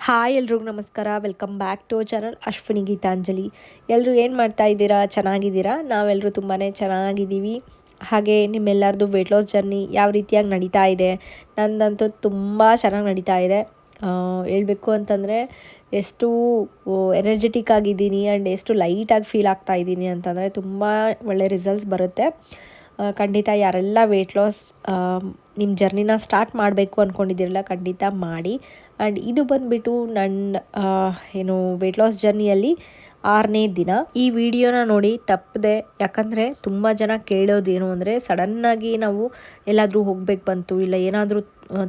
Hi ಎಲ್ರಿಗೂ ನಮಸ್ಕಾರ. Welcome back to channel Ashwini Geetanjali. ಎಲ್ಲರೂ ಏನು ಮಾಡ್ತಾ ಇದ್ದೀರಾ? ಚೆನ್ನಾಗಿದ್ದೀರಾ? ನಾವೆಲ್ಲರೂ ತುಂಬಾ ಚೆನ್ನಾಗಿದ್ದೀವಿ. ಹಾಗೆ ನಿಮ್ಮೆಲ್ಲರದು ವೆಯ್ಟ್ ಲಾಸ್ ಜರ್ನಿ ಯಾವ ರೀತಿಯಾಗಿ ನಡೀತಾ ಇದೆ? ನಂದಂತೂ ತುಂಬ ಚೆನ್ನಾಗಿ ನಡೀತಾ ಇದೆ. ಹೇಳಬೇಕು ಅಂತಂದರೆ ಎಷ್ಟು ಎನರ್ಜೆಟಿಕ್ ಆಗಿದ್ದೀನಿ ಆ್ಯಂಡ್ ಎಷ್ಟು ಲೈಟಾಗಿ ಫೀಲ್ ಆಗ್ತಾ ಇದ್ದೀನಿ ಅಂತಂದರೆ ತುಂಬ ಒಳ್ಳೆ ರಿಸಲ್ಟ್ಸ್ ಬರುತ್ತೆ. ಖಂಡಿತ ಯಾರೆಲ್ಲ ವೆಯ್ಟ್ ಲಾಸ್ ನಿಮ್ಮ ಜರ್ನಿನ ಸ್ಟಾರ್ಟ್ ಮಾಡಬೇಕು ಅಂದ್ಕೊಂಡಿದ್ದೀರಲ್ಲ, ಖಂಡಿತ ಮಾಡಿ. ಆ್ಯಂಡ್ ಇದು ಬಂದುಬಿಟ್ಟು ನನ್ನ ಏನು ವೆಯ್ಟ್ ಲಾಸ್ ಜರ್ನಿಯಲ್ಲಿ 6ನೇ ದಿನ. ಈ ವಿಡಿಯೋನ ನೋಡಿ ತಪ್ಪದೆ, ಯಾಕಂದರೆ ತುಂಬ ಜನ ಕೇಳೋದೇನು ಅಂದರೆ ಸಡನ್ನಾಗಿ ನಾವು ಎಲ್ಲಾದರೂ ಹೋಗ್ಬೇಕು ಬಂತು, ಇಲ್ಲ ಏನಾದರೂ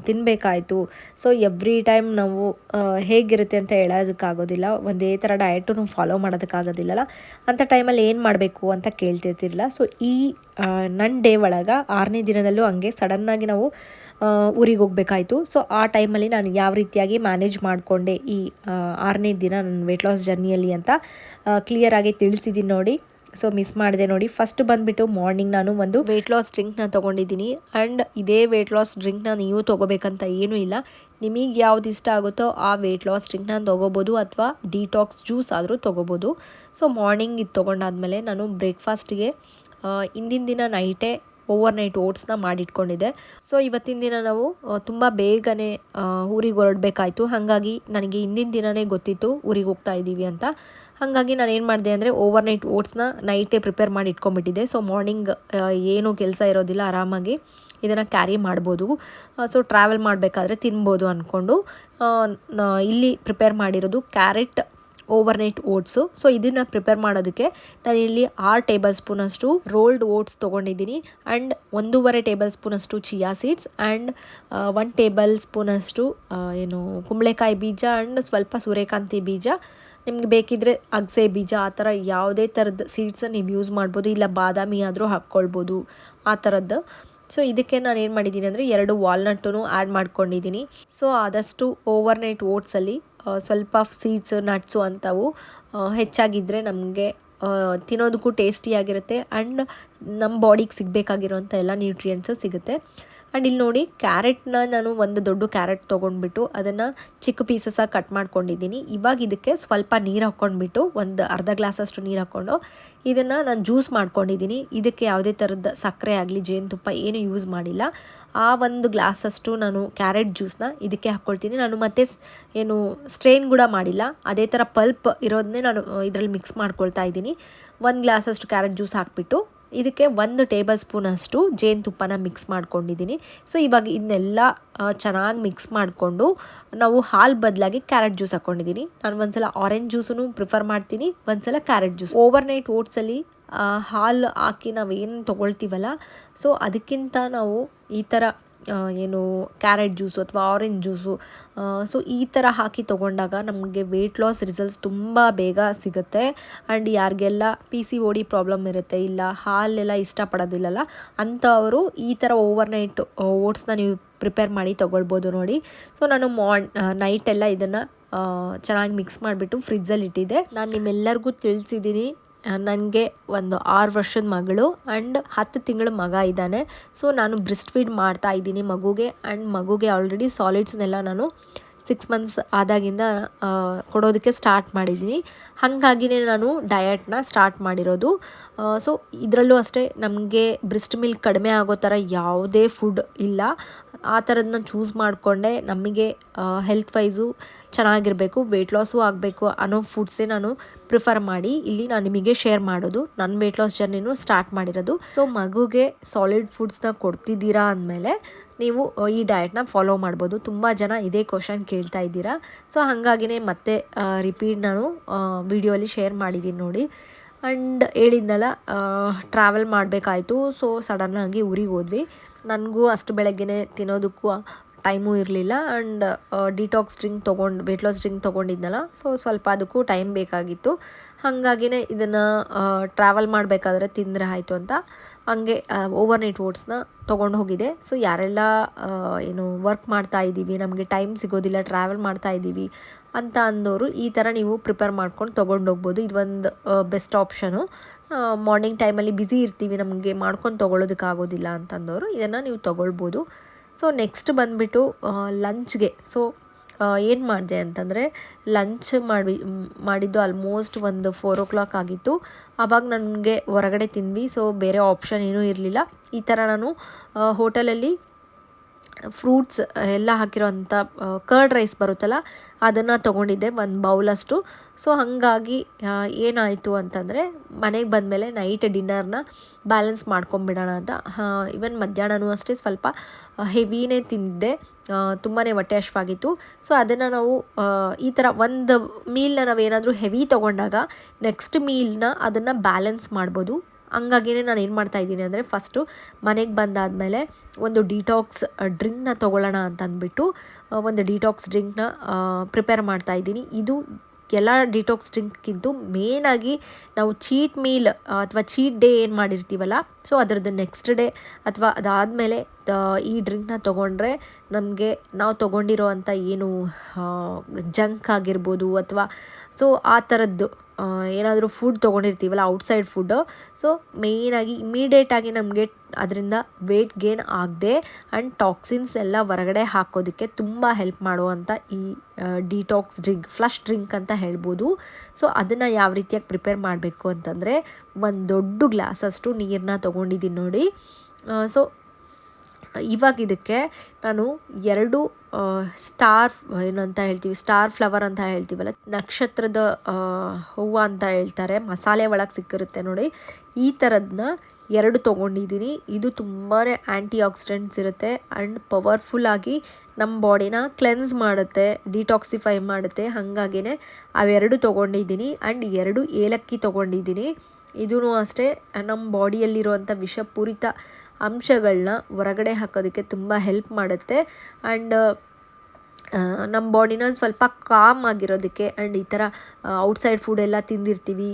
ತಿನ್ನಬೇಕಾಯ್ತು. ಸೊ ಎವ್ರಿ ಟೈಮ್ ನಾವು ಹೇಗಿರುತ್ತೆ ಅಂತ ಹೇಳೋದಕ್ಕಾಗೋದಿಲ್ಲ, ಒಂದೇ ಥರ ಡಯಟನ್ನು ಫಾಲೋ ಮಾಡೋದಕ್ಕಾಗೋದಿಲ್ಲಲ್ಲ. ಅಂಥ ಟೈಮಲ್ಲಿ ಏನು ಮಾಡಬೇಕು ಅಂತ ಕೇಳ್ತಿರ್ತಿರಲ್ಲ. ಸೊ ಈ ನನ್ನ ಡೇ ಒಳಗೆ 6ನೇ ದಿನದಲ್ಲೂ ಹಂಗೆ ಸಡನ್ನಾಗಿ ನಾವು ಊರಿಗೆ ಹೋಗ್ಬೇಕಾಯ್ತು. ಸೊ ಆ ಟೈಮಲ್ಲಿ ನಾನು ಯಾವ ರೀತಿಯಾಗಿ ಮ್ಯಾನೇಜ್ ಮಾಡಿಕೊಂಡೆ ಈ 6ನೇ ದಿನ ನನ್ನ ವೆಯ್ಟ್ ಲಾಸ್ ಜರ್ನಿಯಲ್ಲಿ ಅಂತ ಕ್ಲಿಯರಾಗಿ ತಿಳಿಸಿದ್ದೀನಿ ನೋಡಿ. ಸೊ ಮಿಸ್ ಮಾಡಿದೆ ನೋಡಿ. ಫಸ್ಟ್ ಬಂದುಬಿಟ್ಟು ಮಾರ್ನಿಂಗ್ ನಾನು ಒಂದು ವೆಯ್ಟ್ ಲಾಸ್ ಡ್ರಿಂಕ್ನ ತೊಗೊಂಡಿದ್ದೀನಿ. ಆ್ಯಂಡ್ ಇದೇ ವೆಯ್ಟ್ ಲಾಸ್ ಡ್ರಿಂಕ್ನ ನೀವು ತೊಗೋಬೇಕಂತ ಏನೂ ಇಲ್ಲ. ನಿಮಗೆ ಯಾವ್ದು ಇಷ್ಟ ಆಗುತ್ತೋ ಆ ವೆಯ್ಟ್ ಲಾಸ್ ಡ್ರಿಂಕ್ನ ತೊಗೋಬೋದು, ಅಥವಾ ಡಿಟಾಕ್ಸ್ ಜ್ಯೂಸ್ ಆದರೂ ತೊಗೋಬೋದು. ಸೊ ಮಾರ್ನಿಂಗ್ ಇದು ತೊಗೊಂಡಾದ್ಮೇಲೆ ನಾನು ಬ್ರೇಕ್ಫಾಸ್ಟಿಗೆ ಹಿಂದಿನ ದಿನ ನೈಟೇ ಓವರ್ ನೈಟ್ ಓಟ್ಸ್ನ ಮಾಡಿಟ್ಕೊಂಡಿದ್ದೆ. ಸೊ ಇವತ್ತಿನ ದಿನ ನಾವು ತುಂಬ ಬೇಗನೆ ಊರಿಗೆ ಹೊರಡಬೇಕಾಯ್ತು. ಹಾಗಾಗಿ ನನಗೆ ಹಿಂದಿನ ದಿನವೇ ಗೊತ್ತಿತ್ತು ಊರಿಗೆ ಹೋಗ್ತಾ ಇದ್ದೀವಿ ಅಂತ. ಹಾಗಾಗಿ ನಾನು ಏನು ಮಾಡಿದೆ ಅಂದರೆ ಓವರ್ ನೈಟ್ ಓಟ್ಸ್ನ ನೈಟೇ ಪ್ರಿಪೇರ್ ಮಾಡಿ ಇಟ್ಕೊಂಡ್ಬಿಟ್ಟಿದ್ದೆ. ಸೊ ಮಾರ್ನಿಂಗ್ ಏನೂ ಕೆಲಸ ಇರೋದಿಲ್ಲ, ಆರಾಮಾಗಿ ಇದನ್ನು ಕ್ಯಾರಿ ಮಾಡ್ಬೋದು. ಸೊ ಟ್ರಾವೆಲ್ ಮಾಡಬೇಕಾದ್ರೆ ತಿನ್ಬೋದು ಅಂದ್ಕೊಂಡು ಇಲ್ಲಿ ಪ್ರಿಪೇರ್ ಮಾಡಿರೋದು carrot over night oats. So ಇದನ್ನು ಪ್ರಿಪೇರ್ ಮಾಡೋದಕ್ಕೆ ನಾನು ಇಲ್ಲಿ 6 ಟೇಬಲ್ ಸ್ಪೂನಷ್ಟು ರೋಲ್ಡ್ ಓಟ್ಸ್ ತೊಗೊಂಡಿದ್ದೀನಿ. ಆ್ಯಂಡ್ 1.5 ಟೇಬಲ್ ಸ್ಪೂನಷ್ಟು ಚಿಯಾ ಸೀಡ್ಸ್, ಆ್ಯಂಡ್ 1 ಟೇಬಲ್ ಸ್ಪೂನಷ್ಟು ಏನು ಕುಂಬಳಕಾಯಿ ಬೀಜ, ಆ್ಯಂಡ್ ಸ್ವಲ್ಪ ಸೂರ್ಯಕಾಂತಿ ಬೀಜ. ನಿಮ್ಗೆ ಬೇಕಿದ್ದರೆ ಅಗಸೆ ಬೀಜ, ಆ ಥರ ಯಾವುದೇ ಥರದ ಸೀಡ್ಸನ್ನು ನೀವು ಯೂಸ್ ಮಾಡ್ಬೋದು, ಇಲ್ಲ ಬಾದಾಮಿ ಆದರೂ ಹಾಕ್ಕೊಳ್ಬೋದು, ಆ ಥರದ್ದು. ಸೊ ಇದಕ್ಕೆ ನಾನು ಏನು ಮಾಡಿದ್ದೀನಿ ಅಂದರೆ 2 ವಾಲ್ನಟ್ಟನ್ನು ಆ್ಯಡ್ ಮಾಡ್ಕೊಂಡಿದ್ದೀನಿ. ಸೊ ಆದಷ್ಟು ಓವರ್ ನೈಟ್ ಓಟ್ಸಲ್ಲಿ ಸ್ವಲ್ಪ ಸೀಡ್ಸ್, ನಟ್ಸು ಅಂಥವು ಹೆಚ್ಚಾಗಿದ್ದರೆ ನಮಗೆ ತಿನ್ನೋದಕ್ಕೂ ಟೇಸ್ಟಿಯಾಗಿರುತ್ತೆ. ಆ್ಯಂಡ್ ನಮ್ಮ ಬಾಡಿಗೆ ಸಿಗಬೇಕಾಗಿರೋಂಥ ಎಲ್ಲ ನ್ಯೂಟ್ರಿಯೆಂಟ್ಸು ಸಿಗುತ್ತೆ. ಆ್ಯಂಡ್ ಇಲ್ಲಿ ನೋಡಿ, ಕ್ಯಾರೆಟ್ನ ನಾನು ಒಂದು ದೊಡ್ಡ ಕ್ಯಾರೆಟ್ ತೊಗೊಂಡ್ಬಿಟ್ಟು ಅದನ್ನು ಚಿಕ್ಕ ಪೀಸಸ್ಸಾಗಿ ಕಟ್ ಮಾಡ್ಕೊಂಡಿದ್ದೀನಿ. ಇವಾಗ ಇದಕ್ಕೆ ಸ್ವಲ್ಪ ನೀರು ಹಾಕ್ಕೊಂಡ್ಬಿಟ್ಟು, ಒಂದು ಅರ್ಧ ಗ್ಲಾಸಷ್ಟು ನೀರು ಹಾಕ್ಕೊಂಡು ಇದನ್ನು ನಾನು ಜ್ಯೂಸ್ ಮಾಡ್ಕೊಂಡಿದ್ದೀನಿ. ಇದಕ್ಕೆ ಯಾವುದೇ ಥರದ ಸಕ್ಕರೆ ಆಗಲಿ ಜೇನುತುಪ್ಪ ಏನು ಯೂಸ್ ಮಾಡಿಲ್ಲ. ಆ ಒಂದು ಗ್ಲಾಸಷ್ಟು ನಾನು ಕ್ಯಾರೆಟ್ ಜ್ಯೂಸನ್ನ ಇದಕ್ಕೆ ಹಾಕ್ಕೊಳ್ತೀನಿ. ನಾನು ಮತ್ತೆ ಏನು ಸ್ಟ್ರೈನ್ ಕೂಡ ಮಾಡಿಲ್ಲ, ಅದೇ ಥರ ಪಲ್ಪ್ ಇರೋದನ್ನೇ ನಾನು ಇದರಲ್ಲಿ ಮಿಕ್ಸ್ ಮಾಡ್ಕೊಳ್ತಾ ಇದ್ದೀನಿ. 1 ಗ್ಲಾಸಷ್ಟು ಕ್ಯಾರೆಟ್ ಜ್ಯೂಸ್ ಹಾಕ್ಬಿಟ್ಟು ಇದಕ್ಕೆ 1 ಟೇಬಲ್ ಸ್ಪೂನಷ್ಟು ಜೇನುತುಪ್ಪನ ಮಿಕ್ಸ್ ಮಾಡ್ಕೊಂಡಿದ್ದೀನಿ. ಸೊ ಇವಾಗ ಇದನ್ನೆಲ್ಲ ಚೆನ್ನಾಗಿ ಮಿಕ್ಸ್ ಮಾಡಿಕೊಂಡು ನಾವು ಹಾಲು ಬದಲಾಗಿ ಕ್ಯಾರೆಟ್ ಜ್ಯೂಸ್ ಹಾಕ್ಕೊಂಡಿದ್ದೀನಿ. ನಾನು ಒಂದ್ಸಲ ಆರೆಂಜ್ ಜ್ಯೂಸನ್ನು ಪ್ರಿಫರ್ ಮಾಡ್ತೀನಿ, ಒಂದ್ಸಲ ಕ್ಯಾರೆಟ್ ಜ್ಯೂಸ್. ಓವರ್ ನೈಟ್ ಓಟ್ಸಲ್ಲಿ ಹಾಲು ಹಾಕಿ ನಾವೇನು ತೊಗೊಳ್ತೀವಲ್ಲ, ಸೊ ಅದಕ್ಕಿಂತ ನಾವು ಈ ಥರ ಏನು ಕ್ಯಾರೆಟ್ ಜ್ಯೂಸು ಅಥವಾ ಆರೆಂಜ್ ಜ್ಯೂಸು, ಸೊ ಈ ಥರ ಹಾಕಿ ತೊಗೊಂಡಾಗ ನಮಗೆ ವೆಯ್ಟ್ ಲಾಸ್ ರಿಸಲ್ಟ್ಸ್ ತುಂಬ ಬೇಗ ಸಿಗುತ್ತೆ. ಆ್ಯಂಡ್ ಯಾರಿಗೆಲ್ಲ PCOD ಪ್ರಾಬ್ಲಮ್ ಇರುತ್ತೆ, ಇಲ್ಲ ಹಾಲೆಲ್ಲ ಇಷ್ಟಪಡೋದಿಲ್ಲಲ್ಲ ಅಂಥವರು ಈ ಥರ ಓವರ್ ನೈಟ್ ಓಟ್ಸ್ನ ನೀವು ಪ್ರಿಪೇರ್ ಮಾಡಿ ತೊಗೊಳ್ಬೋದು ನೋಡಿ. ಸೊ ನಾನು ನೈಟೆಲ್ಲ ಇದನ್ನು ಚೆನ್ನಾಗಿ ಮಿಕ್ಸ್ ಮಾಡಿಬಿಟ್ಟು ಫ್ರಿಜ್ಜಲ್ಲಿ ಇಟ್ಟಿದ್ದೆ. ನಾನು ನಿಮ್ಮೆಲ್ಲರಿಗೂ ತಿಳಿಸಿದ್ದೀನಿ, ನನಗೆ ಒಂದು 6 ವರ್ಷದ ಮಗಳು ಆ್ಯಂಡ್ 10 ತಿಂಗಳ ಮಗ ಇದ್ದಾನೆ. ಸೊ ನಾನು ಬ್ರೆಸ್ಟ್ ಫೀಡ್ ಮಾಡ್ತಾ ಇದ್ದೀನಿ ಮಗುಗೆ. ಆ್ಯಂಡ್ ಮಗುಗೆ ಆಲ್ರೆಡಿ ಸಾಲಿಡ್ಸ್ನೆಲ್ಲ ನಾನು 6 ಮಂತ್ಸ್ ಆದಾಗಿಂದ ಕೊಡೋದಕ್ಕೆ ಸ್ಟಾರ್ಟ್ ಮಾಡಿದ್ದೀನಿ. ಹಾಗಾಗಿನೇ ನಾನು ಡಯಟ್ನ ಸ್ಟಾರ್ಟ್ ಮಾಡಿರೋದು. ಸೊ ಇದರಲ್ಲೂ ಅಷ್ಟೇ, ನಮಗೆ ಬ್ರೆಸ್ಟ್ ಮಿಲ್ಕ್ ಕಡಿಮೆ ಆಗೋ ಥರ ಯಾವುದೇ ಫುಡ್ ಇಲ್ಲ. ಆ ಥರದನ್ನ ಚೂಸ್ ಮಾಡಿಕೊಂಡೆ ನಮಗೆ ಹೆಲ್ತ್ ವೈಸು ಚೆನ್ನಾಗಿರಬೇಕು, ವೆಯ್ಟ್ ಲಾಸು ಆಗಬೇಕು ಅನ್ನೋ ಫುಡ್ಸೇ ನಾನು ಪ್ರಿಫರ್ ಮಾಡಿ ಇಲ್ಲಿ ನಾನು ನಿಮಗೆ ಶೇರ್ ಮಾಡೋದು. ನನ್ನ ವೆಯ್ಟ್ ಲಾಸ್ ಜರ್ನಿನೂ ಸ್ಟಾರ್ಟ್ ಮಾಡಿರೋದು. ಸೊ ಮಗುಗೆ ಸಾಲಿಡ್ ಫುಡ್ಸ್ನ ಕೊಡ್ತಿದ್ದೀರಾ ಅಂದಮೇಲೆ ನೀವು ಈ ಡಯಟ್ನ ಫಾಲೋ ಮಾಡ್ಬೋದು. ತುಂಬ ಜನ ಇದೇ ಕ್ವಶನ್ ಕೇಳ್ತಾ ಇದ್ದೀರಾ. ಸೊ ಹಾಗಾಗಿನೇ ಮತ್ತೆ ರಿಪೀಟ್ ನಾನು ವಿಡಿಯೋಲಿ ಶೇರ್ ಮಾಡಿದ್ದೀನಿ ನೋಡಿ. ಆ್ಯಂಡ್ ಹೇಳಿದ್ನಲ್ಲ, ಟ್ರಾವೆಲ್ ಮಾಡಬೇಕಾಯ್ತು. ಸೊ ಸಡನ್ನಾಗಿ ಊರಿಗೆ ಹೋದ್ವಿ. ನನಗೂ ಅಷ್ಟು ಬೆಳಗ್ಗೆನೇ ತಿನ್ನೋದಕ್ಕೂ ಟೈಮೂ ಇರಲಿಲ್ಲ. And detox drink weight loss drink ತೊಗೊಂಡಿದ್ನಲ್ಲ, ಸೊ ಸ್ವಲ್ಪ ಅದಕ್ಕೂ ಟೈಮ್ ಬೇಕಾಗಿತ್ತು. ಹಾಗಾಗಿನೇ ಇದನ್ನು ಟ್ರಾವೆಲ್ ಮಾಡಬೇಕಾದ್ರೆ ತಿಂದರೆ ಆಯಿತು ಅಂತ ಹಂಗೆ ಓವರ್ ನೈಟ್ ಓಟ್ಸ್ನ ತೊಗೊಂಡು ಹೋಗಿದೆ. ಸೊ ಯಾರೆಲ್ಲ ಏನು ವರ್ಕ್ ಮಾಡ್ತಾ ಇದ್ದೀವಿ, ನಮಗೆ ಟೈಮ್ ಸಿಗೋದಿಲ್ಲ, ಟ್ರಾವೆಲ್ ಮಾಡ್ತಾ ಇದ್ದೀವಿ ಅಂತ ಅಂದವರು ಈ ಥರ ನೀವು ಪ್ರಿಪೇರ್ ಮಾಡ್ಕೊಂಡು ತೊಗೊಂಡೋಗ್ಬೋದು. ಇದೊಂದು ಬೆಸ್ಟ್ ಆಪ್ಷನು. ಮಾರ್ನಿಂಗ್ ಟೈಮಲ್ಲಿ ಬ್ಯುಸಿ ಇರ್ತೀವಿ, ನಮಗೆ ಮಾಡ್ಕೊಂಡು ತೊಗೊಳೋದಕ್ಕಾಗೋದಿಲ್ಲ ಅಂತಂದವರು ಇದನ್ನು ನೀವು ತೊಗೊಳ್ಬೋದು. ಸೊ ನೆಕ್ಸ್ಟ್ ಬಂದುಬಿಟ್ಟು ಲಂಚ್ಗೆ. ಸೊ ಏನು ಮಾಡಿದೆ ಅಂತಂದರೆ ಲಂಚ್ ಮಾಡಿದ್ದು ಆಲ್ಮೋಸ್ಟ್ ಒಂದು 4 o'clock ಆಗಿತ್ತು. ಆವಾಗ ನನಗೆ ಹೊರಗಡೆ ತಿಂದ್ವಿ. ಸೊ ಬೇರೆ ಆಪ್ಷನ್ ಏನೂ ಇರಲಿಲ್ಲ. ಈ ಥರ ನಾನು ಹೋಟೆಲಲ್ಲಿ ಫ್ರೂಟ್ಸ್ ಎಲ್ಲ ಹಾಕಿರೋಂಥ ಕರ್ಡ್ ರೈಸ್ ಬರುತ್ತಲ್ಲ ಅದನ್ನು ತೊಗೊಂಡಿದ್ದೆ ಒಂದು ಬೌಲಷ್ಟು. ಸೊ ಹಾಗಾಗಿ ಏನಾಯಿತು ಅಂತಂದರೆ ಮನೆಗೆ ಬಂದಮೇಲೆ ನೈಟ್ ಡಿನ್ನರ್ನ ಬ್ಯಾಲೆನ್ಸ್ ಮಾಡ್ಕೊಂಬಿಡೋಣ ಅಂತ ಈವನ್ ಮಧ್ಯಾಹ್ನವೂ ಅಷ್ಟೇ ಸ್ವಲ್ಪ ಹೆವಿನೇ ತಿಂದಿದ್ದೆ. ತುಂಬಾ ಹೊಟ್ಟೆ ಹಶ್ವಾಗಿತ್ತು. ಸೊ ಅದನ್ನು ನಾವು ಈ ಥರ ಒಂದು ಮೀಲ್ನ ನಾವೇನಾದರೂ ಹೆವಿ ತೊಗೊಂಡಾಗ ನೆಕ್ಸ್ಟ್ ಮೀಲ್ನ ಅದನ್ನು ಬ್ಯಾಲೆನ್ಸ್ ಮಾಡ್ಬೋದು. ಹಂಗಾಗಿಯೇ ನಾನು ಏನು ಮಾಡ್ತಾಯಿದ್ದೀನಿ ಅಂದರೆ ಫಸ್ಟು ಮನೆಗೆ ಬಂದಾದಮೇಲೆ ಒಂದು ಡಿಟಾಕ್ಸ್ ಡ್ರಿಂಕ್ನ ತೊಗೊಳ್ಳೋಣ ಅಂತ ಅಂದ್ಬಿಟ್ಟು ಒಂದು ಡಿಟಾಕ್ಸ್ ಡ್ರಿಂಕ್ನ ಪ್ರಿಪೇರ್ ಮಾಡ್ತಾಯಿದ್ದೀನಿ. ಇದು ಎಲ್ಲ ಡಿಟಾಕ್ಸ್ ಡ್ರಿಂಕ್ಗಿಂತೂ ಮೇನಾಗಿ ನಾವು ಚೀಟ್ ಮೀಲ್ ಅಥವಾ ಚೀಟ್ ಡೇ ಏನು ಮಾಡಿರ್ತೀವಲ್ಲ, ಸೊ ಅದರದ್ದು ನೆಕ್ಸ್ಟ್ ಡೇ ಅಥವಾ ಅದಾದಮೇಲೆ ಈ ಡ್ರಿಂಕ್ನ ತೊಗೊಂಡ್ರೆ ನಮಗೆ ನಾವು ತೊಗೊಂಡಿರೋ ಅಂಥ ಏನು ಜಂಕ್ ಆಗಿರ್ಬೋದು ಅಥವಾ ಸೊ ಆ ಥರದ್ದು ಏನಾದರೂ ಫುಡ್ ತೊಗೊಂಡಿರ್ತೀವಲ್ಲ ಔಟ್ಸೈಡ್ ಫುಡ್ಡು, ಸೊ ಮೇಯ್ನಾಗಿ ಇಮಿಡಿಯೇಟಾಗಿ ನಮಗೆ ಅದರಿಂದ ವೆಯ್ಟ್ ಗೇನ್ ಆಗದೆ ಆ್ಯಂಡ್ ಟಾಕ್ಸಿನ್ಸ್ ಎಲ್ಲ ಹೊರಗಡೆ ಹಾಕೋದಕ್ಕೆ ತುಂಬ ಹೆಲ್ಪ್ ಮಾಡುವಂಥ ಈ ಡಿಟಾಕ್ಸ್ ಡ್ರಿಂಕ್, ಫ್ಲಶ್ ಡ್ರಿಂಕ್ ಅಂತ ಹೇಳ್ಬೋದು. ಸೊ ಅದನ್ನು ಯಾವ ರೀತಿಯಾಗಿ ಪ್ರಿಪೇರ್ ಮಾಡಬೇಕು ಅಂತಂದರೆ ಒಂದು ದೊಡ್ಡ ಗ್ಲಾಸಷ್ಟು ನೀರನ್ನ ತೊಗೊಂಡಿದ್ದೀನಿ ನೋಡಿ. ಸೊ ಇವಾಗ ಇದಕ್ಕೆ ನಾನು 2 ಸ್ಟಾರ್ ಏನಂತ ಹೇಳ್ತೀವಿ, ಸ್ಟಾರ್ ಫ್ಲವರ್ ಅಂತ ಹೇಳ್ತೀವಲ್ಲ, ನಕ್ಷತ್ರದ ಹೂವು ಅಂತ ಹೇಳ್ತಾರೆ, ಮಸಾಲೆ ಒಳಗೆ ಸಿಕ್ಕಿರುತ್ತೆ ನೋಡಿ, ಈ ಥರದನ್ನ 2 ತೊಗೊಂಡಿದ್ದೀನಿ. ಇದು ತುಂಬಾ ಆ್ಯಂಟಿ ಆಕ್ಸಿಡೆಂಟ್ಸ್ ಇರುತ್ತೆ ಆ್ಯಂಡ್ ಪವರ್ಫುಲ್ಲಾಗಿ ನಮ್ಮ ಬಾಡಿನ ಕ್ಲೆನ್ಸ್ ಮಾಡುತ್ತೆ, ಡಿಟಾಕ್ಸಿಫೈ ಮಾಡುತ್ತೆ. ಹಾಗಾಗಿನೇ ಅವೆರಡು ತೊಗೊಂಡಿದ್ದೀನಿ. ಆ್ಯಂಡ್ 2 ಏಲಕ್ಕಿ ತೊಗೊಂಡಿದ್ದೀನಿ. ಇದೂ ಅಷ್ಟೇ ನಮ್ಮ ಬಾಡಿಯಲ್ಲಿರುವಂಥ ವಿಷಪೂರಿತ ಅಂಶಗಳನ್ನ ಹೊರಗಡೆ ಹಾಕೋದಕ್ಕೆ ತುಂಬ ಹೆಲ್ಪ್ ಮಾಡುತ್ತೆ ಆ್ಯಂಡ್ ನಮ್ಮ ಬಾಡಿನ ಸ್ವಲ್ಪ ಕಾಮ್ ಆಗಿರೋದಕ್ಕೆ. ಆ್ಯಂಡ್ ಈ ಥರ ಔಟ್ಸೈಡ್ ಫುಡ್ ಎಲ್ಲ ತಿಂದಿರ್ತೀವಿ,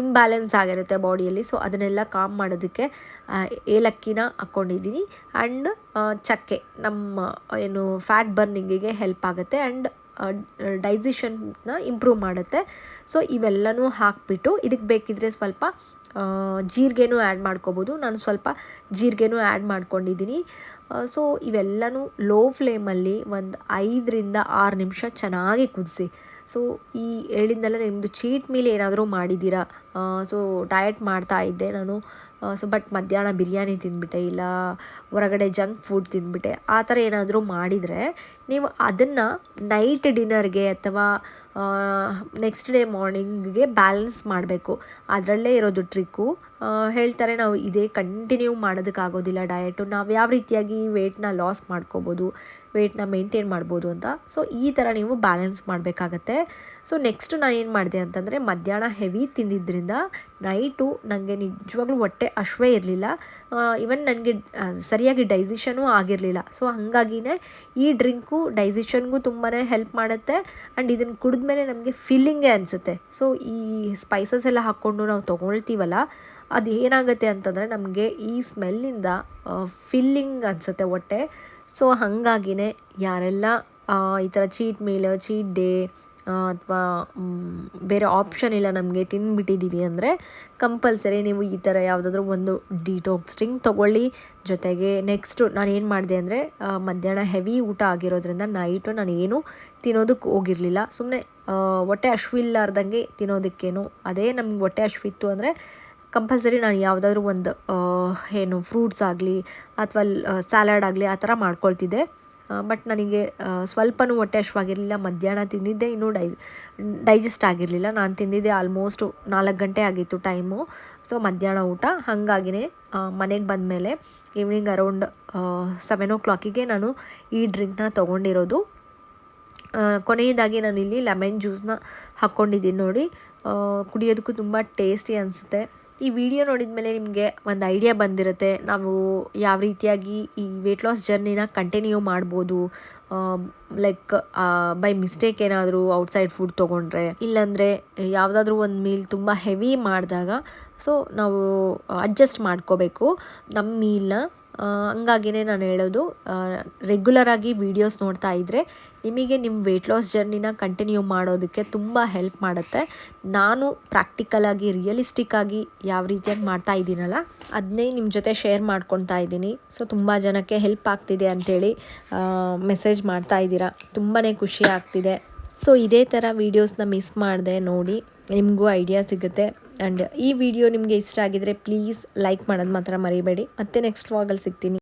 ಇಂಬ್ಯಾಲೆನ್ಸ್ ಆಗಿರುತ್ತೆ ಬಾಡಿಯಲ್ಲಿ, ಸೊ ಅದನ್ನೆಲ್ಲ ಕಾಮ್ ಮಾಡೋದಕ್ಕೆ ಏಲಕ್ಕಿನ ಹಾಕ್ಕೊಂಡಿದ್ದೀನಿ. ಆ್ಯಂಡ್ ಚಕ್ಕೆ ನಮ್ಮ ಏನು ಫ್ಯಾಟ್ ಬರ್ನಿಂಗಿಗೆ ಹೆಲ್ಪ್ ಆಗುತ್ತೆ ಆ್ಯಂಡ್ ಡೈಜೆಷನ್ನ ಇಂಪ್ರೂವ್ ಮಾಡುತ್ತೆ. ಸೊ ಇವೆಲ್ಲನೂ ಹಾಕಿಬಿಟ್ಟು ಇದಕ್ಕೆ ಬೇಕಿದ್ದರೆ ಸ್ವಲ್ಪ ಜೀರಿಗೆನೂ ಆ್ಯಡ್ ಮಾಡ್ಕೋಬೋದು. ನಾನು ಸ್ವಲ್ಪ ಜೀರಿಗೆನೂ ಆ್ಯಡ್ ಮಾಡ್ಕೊಂಡಿದ್ದೀನಿ. ಸೊ ಇವೆಲ್ಲನೂ ಲೋ ಫ್ಲೇಮಲ್ಲಿ ಒಂದು 5ರಿಂದ 6 ನಿಮಿಷ ಚೆನ್ನಾಗಿ ಕುದಿಸಿ. ಸೊ ಈ ಹೇಳಿದ್ನಲ್ಲ, ನಿಮ್ಮದು ಚೀಟ್ ಮೀಲ್ ಏನಾದರೂ ಮಾಡಿದ್ದೀರಾ, ಸೊ ಡಯಟ್ ಮಾಡ್ತಾ ಇದ್ದೆ ನಾನು, ಸೊ ಬಟ್ ಮಧ್ಯಾಹ್ನ ಬಿರಿಯಾನಿ ತಿಂದುಬಿಟ್ಟೆ, ಇಲ್ಲ ಹೊರಗಡೆ ಜಂಕ್ ಫುಡ್ ತಿಂದುಬಿಟ್ಟೆ, ಆ ಥರ ಏನಾದರೂ ಮಾಡಿದರೆ ನೀವು ಅದನ್ನು ನೈಟ್ ಡಿನ್ನರ್ಗೆ ಅಥವಾ ನೆಕ್ಸ್ಟ್ ಡೇ ಮಾರ್ನಿಂಗ್ಗೆ ಬ್ಯಾಲೆನ್ಸ್ ಮಾಡಬೇಕು. ಅದರಲ್ಲೇ ಇರೋದು ಟ್ರಿಕ್ಕು. ಹೇಳ್ತಾರೆ ನಾವು ಇದೇ ಕಂಟಿನ್ಯೂ ಮಾಡೋದಕ್ಕಾಗೋದಿಲ್ಲ ಡಯಟು, ನಾವು ಯಾವ ರೀತಿಯಾಗಿ ವೆಯ್ಟ್ನ ಲಾಸ್ ಮಾಡ್ಕೋಬೋದು, ವೆಯ್ಟ್ನ ಮೇಂಟೈನ್ ಮಾಡ್ಬೋದು ಅಂತ. ಸೊ ಈ ಥರ ನೀವು ಬ್ಯಾಲೆನ್ಸ್ ಮಾಡಬೇಕಾಗತ್ತೆ. ಸೊ ನೆಕ್ಸ್ಟು ನಾನು ಏನು ಮಾಡಿದೆ ಅಂತಂದರೆ ಮಧ್ಯಾಹ್ನ ಹೆವಿ ತಿಂದಿದ್ದರಿಂದ ನೈಟು ನನಗೆ ನಿಜವಾಗ್ಲೂ ಹೊಟ್ಟೆ ಹಶ್ವೇ ಇರಲಿಲ್ಲ. ಈವನ್ ನನಗೆ ಸರಿಯಾಗಿ ಡೈಜೆಷನೂ ಆಗಿರಲಿಲ್ಲ. ಸೊ ಹಾಗಾಗಿನೇ ಈ ಡ್ರಿಂಕು ಡೈಜೆಷನ್ಗೂ ತುಂಬಾ ಹೆಲ್ಪ್ ಮಾಡುತ್ತೆ ಆ್ಯಂಡ್ ಇದನ್ನು ಕುಡಿದ್ಮೇಲೆ ನಮಗೆ ಫೀಲಿಂಗೇ ಅನಿಸುತ್ತೆ. ಸೊ ಈ ಸ್ಪೈಸಸ್ ಎಲ್ಲ ಹಾಕ್ಕೊಂಡು ನಾವು ತೊಗೊಳ್ತೀವಲ್ಲ, ಅದು ಏನಾಗುತ್ತೆ ಅಂತಂದರೆ ನಮಗೆ ಈ ಸ್ಮೆಲ್ಲಿಂದ ಫಿಲ್ಲಿಂಗ್ ಅನಿಸುತ್ತೆ ಹೊಟ್ಟೆ. ಸೊ ಹಾಗಾಗಿನೇ ಯಾರೆಲ್ಲ ಈ ಥರ ಚೀಟ್ ಮೀಲ್, ಚೀಟ್ ಡೇ ಅಥವಾ ಬೇರೆ ಆಪ್ಷನ್ ಇಲ್ಲ ನಮಗೆ, ತಿಂದುಬಿಟ್ಟಿದ್ದೀವಿ ಅಂದರೆ ಕಂಪಲ್ಸರಿ ನೀವು ಈ ಥರ ಯಾವುದಾದ್ರೂ ಒಂದು ಡಿಟಾಕ್ಸ್ ಡ್ರಿಂಕ್ ತೊಗೊಳ್ಳಿ. ಜೊತೆಗೆ ನೆಕ್ಸ್ಟು ನಾನು ಏನು ಮಾಡಿದೆ ಅಂದರೆ ಮಧ್ಯಾಹ್ನ ಹೆವಿ ಊಟ ಆಗಿರೋದ್ರಿಂದ ನೈಟು ನಾನು ಏನೂ ತಿನ್ನೋದಕ್ಕೆ ಹೋಗಿರಲಿಲ್ಲ. ಸುಮ್ಮನೆ ಹೊಟ್ಟೆ ಹಶ್ವಿಲ್ಲಾರ್ದಂಗೆ ತಿನ್ನೋದಕ್ಕೇನು, ಅದೇ ನಮ್ಗೆ ಹೊಟ್ಟೆ ಹಶ್ವಿತ್ತು ಅಂದರೆ ಕಂಪಲ್ಸರಿ ನಾನು ಯಾವುದಾದ್ರೂ ಒಂದು ಏನು ಫ್ರೂಟ್ಸ್ ಆಗಲಿ ಅಥವಾ ಸ್ಯಾಲಡ್ ಆಗಲಿ ಆ ಥರ ಮಾಡ್ಕೊಳ್ತಿದ್ದೆ. ಬಟ್ ನನಗೆ ಸ್ವಲ್ಪನೂ ಹೊಟ್ಟೆ ಹಶ್ವಾಗಿರಲಿಲ್ಲ. ಮಧ್ಯಾಹ್ನ ತಿಂದಿದ್ದೆ ಇನ್ನೂ ಡೈಜೆಸ್ಟ್ ಆಗಿರಲಿಲ್ಲ. ನಾನು ತಿಂದಿದ್ದೆ ಆಲ್ಮೋಸ್ಟ್ 4 ಗಂಟೆ ಆಗಿತ್ತು ಟೈಮು. ಸೊ ಮಧ್ಯಾಹ್ನ ಊಟ. ಹಾಗಾಗಿನೇ ಮನೆಗೆ ಬಂದಮೇಲೆ ಈವ್ನಿಂಗ್ ಅರೌಂಡ್ 7 o'clock ನಾನು ಈ ಡ್ರಿಂಕ್ನ ತೊಗೊಂಡಿರೋದು. ಕೊನೆಯದಾಗಿ ನಾನಿಲ್ಲಿ ಲೆಮನ್ ಜ್ಯೂಸನ್ನ ಹಾಕ್ಕೊಂಡಿದ್ದೀನಿ ನೋಡಿ. ಕುಡಿಯೋದಕ್ಕೂ ತುಂಬ ಟೇಸ್ಟಿ ಅನಿಸುತ್ತೆ. ಈ ವಿಡಿಯೋ ನೋಡಿದ ಮೇಲೆ ನಿಮಗೆ ಒಂದು ಐಡಿಯಾ ಬಂದಿರುತ್ತೆ, ನಾವು ಯಾವ ರೀತಿಯಾಗಿ ಈ ವೆಯ್ಟ್ ಲಾಸ್ ಜರ್ನಿನ ಕಂಟಿನ್ಯೂ ಮಾಡ್ಬೋದು. ಲೈಕ್ ಬೈ ಮಿಸ್ಟೇಕ್ ಏನಾದರೂ ಔಟ್ಸೈಡ್ ಫುಡ್ ತೊಗೊಂಡ್ರೆ, ಇಲ್ಲಾಂದರೆ ಯಾವುದಾದ್ರೂ ಒಂದು ಮೀಲ್ ತುಂಬ ಹೆವಿ ಮಾಡಿದಾಗ ಸೊ ನಾವು ಅಡ್ಜಸ್ಟ್ ಮಾಡ್ಕೋಬೇಕು ನಮ್ಮ ಮೀಲ್ನ. ಹಂಗಾಗಿನೇ ನಾನು ಹೇಳೋದು, ರೆಗ್ಯುಲರಾಗಿ ವೀಡಿಯೋಸ್ ನೋಡ್ತಾ ಇದ್ದರೆ ನಿಮಗೆ ನಿಮ್ಮ ವೆಯ್ಟ್ ಲಾಸ್ ಜರ್ನಿನ ಕಂಟಿನ್ಯೂ ಮಾಡೋದಕ್ಕೆ ತುಂಬ ಹೆಲ್ಪ್ ಮಾಡುತ್ತೆ. ನಾನು ಪ್ರಾಕ್ಟಿಕಲಾಗಿ ರಿಯಲಿಸ್ಟಿಕ್ಕಾಗಿ ಯಾವ ರೀತಿಯಾಗಿ ಮಾಡ್ತಾ ಇದ್ದೀನಲ್ಲ ಅದನ್ನೇ ನಿಮ್ಮ ಜೊತೆ ಶೇರ್ ಮಾಡ್ಕೊತಾ ಇದ್ದೀನಿ. ಸೊ ತುಂಬ ಜನಕ್ಕೆ ಹೆಲ್ಪ್ ಆಗ್ತಿದೆ ಅಂಥೇಳಿ ಮೆಸೇಜ್ ಮಾಡ್ತಾ ಇದ್ದೀರಾ, ತುಂಬಾ ಖುಷಿ ಆಗ್ತಿದೆ. ಸೊ ಇದೇ ಥರ ವೀಡಿಯೋಸ್ನ ಮಿಸ್ ಮಾಡದೆ ನೋಡಿ, ನಿಮಗೂ ಐಡಿಯಾ ಸಿಗುತ್ತೆ. ಆ್ಯಂಡ್ ಈ ವಿಡಿಯೋ ನಿಮಗೆ ಇಷ್ಟ ಆಗಿದರೆ ಪ್ಲೀಸ್ ಲೈಕ್ ಮಾಡೋದು ಮಾತ್ರ ಮರಿಬೇಡಿ. ಮತ್ತೆ ನೆಕ್ಸ್ಟ್ ವ್ಲಾಗಲ್ಲಿ ಸಿಗ್ತೀನಿ.